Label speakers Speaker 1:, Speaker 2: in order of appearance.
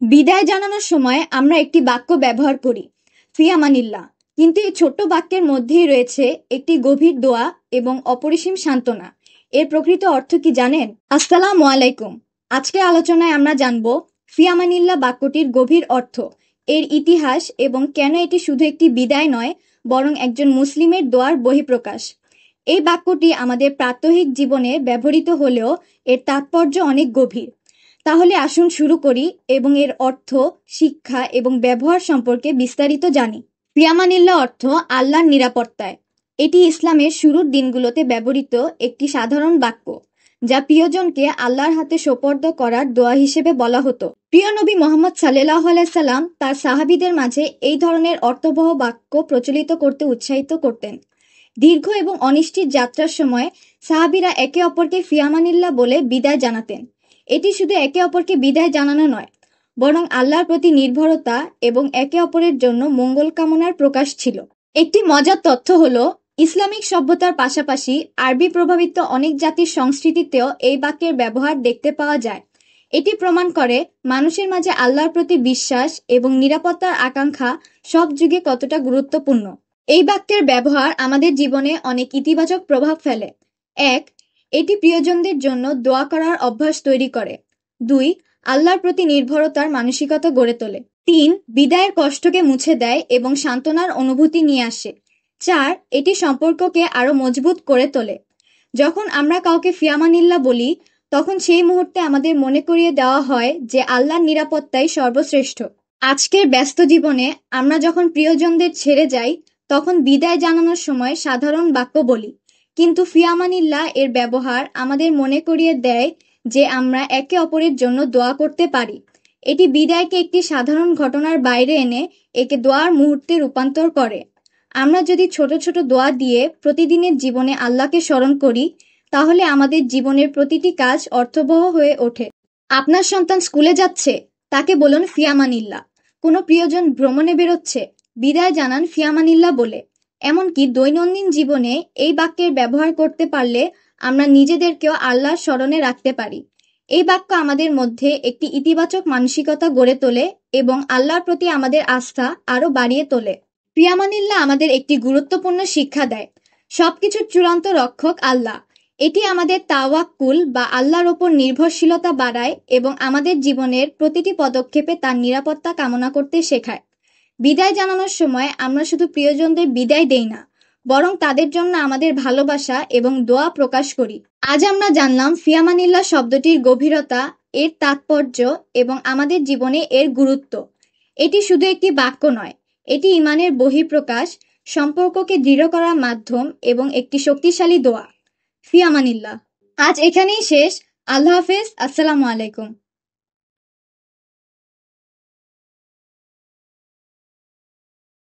Speaker 1: বিদায় জানানোর সময় আমরা একটি বাক্য ব্যবহার করি, ফি আমানিল্লাহ। কিন্তু এই ছোট্ট বাক্যের মধ্যেই রয়েছে একটি গভীর দোয়া এবং অপরিসীম সান্ত্বনা। এর প্রকৃত অর্থ কি জানেন? আসসালামু আলাইকুম। আজকের আলোচনায় আমরা জানব ফি আমানিল্লাহ বাক্যটির গভীর অর্থ, এর ইতিহাস এবং কেন এটি শুধু একটি বিদায় নয় বরং একজন মুসলিমের দোয়ার বহিঃপ্রকাশ। এই বাক্যটি আমাদের প্রাত্যহিক জীবনে ব্যবহৃত হলেও এর তাৎপর্য অনেক গভীর। তাহলে আসুন শুরু করি এবং এর অর্থ, শিক্ষা এবং ব্যবহার সম্পর্কে বিস্তারিত জানি। ফিয়ামানিল্লাহ অর্থ আল্লাহর নিরাপত্তায়। এটি ইসলামের শুরুর দিনগুলোতে ব্যবহৃত একটি সাধারণ বাক্য, যা প্রিয়জনকে আল্লাহর হাতে সোপর্দ করার দোয়া হিসেবে বলা হতো। প্রিয় নবী মোহাম্মদ সাল্লাল্লাহু আলাইহি সাল্লাম তার সাহাবীদের মাঝে এই ধরনের অর্থবহ বাক্য প্রচলিত করতে উৎসাহিত করতেন। দীর্ঘ এবং অনিশ্চিত যাত্রার সময় সাহাবীরা একে অপরকে ফিয়ামানিল্লাহ বলে বিদায় জানাতেন। এটি শুধু একে অপরকে বিদায় জানানো নয়, বরং আল্লাহর প্রতি নির্ভরতা এবং একে অপরের জন্য মঙ্গল কামনার প্রকাশ ছিল। একটি মজার তথ্য হলো, ইসলামিক সভ্যতার পাশাপাশি আরবি প্রভাবিত অনেক জাতির সংস্কৃতিতেও এই বাক্যের ব্যবহার দেখতে পাওয়া যায়। এটি প্রমাণ করে মানুষের মাঝে আল্লাহর প্রতি বিশ্বাস এবং নিরাপত্তার আকাঙ্ক্ষা সব যুগে কতটা গুরুত্বপূর্ণ। এই বাক্যের ব্যবহার আমাদের জীবনে অনেক ইতিবাচক প্রভাব ফেলে। ১. এটি প্রিয়জনদের জন্য দোয়া করার অভ্যাস তৈরি করে। ২. আল্লাহর প্রতি নির্ভরতার মানসিকতা গড়ে তোলে। ৩. বিদায়ের কষ্টকে মুছে দেয় এবং সান্ত্বনার অনুভূতি নিয়ে আসে। ৪. এটি সম্পর্ককে আরও মজবুত করে তোলে। যখন আমরা কাউকে ফিয়ামানিল্লাহ বলি, তখন সেই মুহূর্তে আমাদের মনে করিয়ে দেওয়া হয় যে আল্লাহর নিরাপত্তাই সর্বশ্রেষ্ঠ। আজকের ব্যস্ত জীবনে আমরা যখন প্রিয়জনদের ছেড়ে যাই, তখন বিদায় জানানোর সময় সাধারণ বাক্য বলি, কিন্তু ফিয়ামানিল্লাহ এর ব্যবহার আমাদের মনে করিয়ে দেয় যে আমরা একে অপরের জন্য দোয়া করতে পারি। এটি বিদায়কে একটি সাধারণ ঘটনার বাইরে এনে একে দোয়ার মুহূর্তে রূপান্তর করে। আমরা যদি ছোট ছোট দোয়া দিয়ে প্রতিদিনের জীবনে আল্লাহকে স্মরণ করি, তাহলে আমাদের জীবনের প্রতিটি কাজ অর্থবহ হয়ে ওঠে। আপনার সন্তান স্কুলে যাচ্ছে, তাকে বলুন ফিয়ামানিল্লাহ। কোনো প্রিয়জন ভ্রমণে বেরোচ্ছে, বিদায় জানান ফিয়ামানিল্লাহ বলে। এমনকি দৈনন্দিন জীবনে এই বাক্যের ব্যবহার করতে পারলে আমরা নিজেদেরকেও আল্লাহর স্মরণে রাখতে পারি। এই বাক্য আমাদের মধ্যে একটি ইতিবাচক মানসিকতা গড়ে তোলে এবং আল্লাহর প্রতি আমাদের আস্থা আরও বাড়িয়ে তোলে। ফিয়ামানিল্লাহ আমাদের একটি গুরুত্বপূর্ণ শিক্ষা দেয়। সবকিছুর চূড়ান্ত রক্ষক আল্লাহ। এটি আমাদের তাওয়াক্কুল বা আল্লাহর ওপর নির্ভরশীলতা বাড়ায় এবং আমাদের জীবনের প্রতিটি পদক্ষেপে তার নিরাপত্তা কামনা করতে শেখায়। বিদায় জানানোর সময় আমরা শুধু প্রিয়জনদের বিদায় দেই না, বরং তাদের জন্য আমাদের ভালোবাসা এবং দোয়া প্রকাশ করি। আজ আমরা জানলাম ফিয়ামানিল্লাহ শব্দটির গভীরতা, এর তাৎপর্য এবং আমাদের জীবনে এর গুরুত্ব। এটি শুধু একটি বাক্য নয়, এটি ঈমানের বহিঃপ্রকাশ, সম্পর্ককে দৃঢ় করার মাধ্যম এবং একটি শক্তিশালী দোয়া। ফিয়ামানিল্লাহ। আজ এখানেই শেষ। আল্লাহ হাফেজ। আসসালামু আলাইকুম।